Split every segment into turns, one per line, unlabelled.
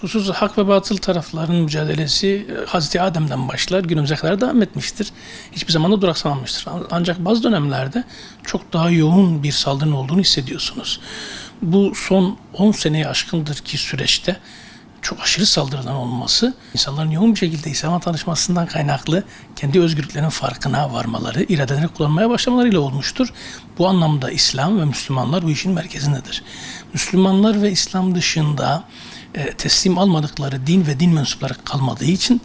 Kuşkusuz hak ve batıl tarafların mücadelesi Hazreti Adem'den başlar, günümüze kadar devam etmiştir. Hiçbir zaman da duraksamamıştır. Ancak bazı dönemlerde çok daha yoğun bir saldırının olduğunu hissediyorsunuz. Bu son 10 seneyi aşkındır ki süreçte çok aşırı saldırıdan olması, insanların yoğun bir şekilde İslam'a tanışmasından kaynaklı kendi özgürlüklerinin farkına varmaları, iradelerini kullanmaya başlamalarıyla olmuştur. Bu anlamda İslam ve Müslümanlar bu işin merkezindedir. Müslümanlar ve İslam dışında teslim almadıkları din ve din mensupları kalmadığı için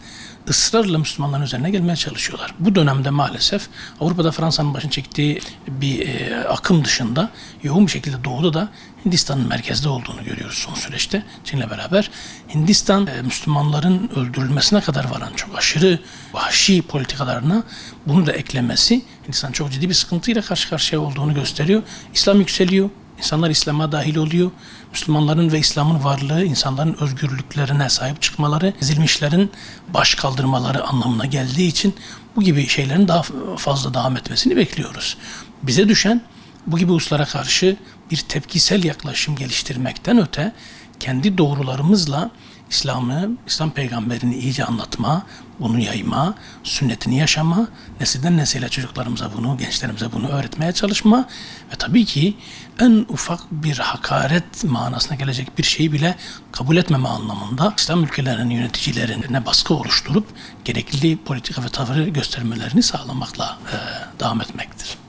ısrarla Müslümanların üzerine gelmeye çalışıyorlar. Bu dönemde maalesef Avrupa'da Fransa'nın başını çektiği bir akım dışında yoğun bir şekilde doğuda da Hindistan'ın merkezde olduğunu görüyoruz son süreçte Çin'le beraber. Hindistan Müslümanların öldürülmesine kadar varan çok aşırı vahşi politikalarına bunu da eklemesi Hindistan çok ciddi bir sıkıntıyla karşı karşıya olduğunu gösteriyor. İslam yükseliyor. İnsanlar İslam'a dahil oluyor. Müslümanların ve İslam'ın varlığı, insanların özgürlüklerine sahip çıkmaları, ezilmişlerin baş kaldırmaları anlamına geldiği için bu gibi şeylerin daha fazla devam etmesini bekliyoruz. Bize düşen bu gibi hususlara karşı bir tepkisel yaklaşım geliştirmekten öte kendi doğrularımızla İslam'ı, İslam peygamberini iyice anlatma, bunu yayma, sünnetini yaşama, nesilden nesile çocuklarımıza bunu, gençlerimize bunu öğretmeye çalışma ve tabii ki en ufak bir hakaret manasına gelecek bir şeyi bile kabul etmeme anlamında İslam ülkelerinin yöneticilerine baskı oluşturup gerekli politika ve tavırı göstermelerini sağlamakla devam etmektir.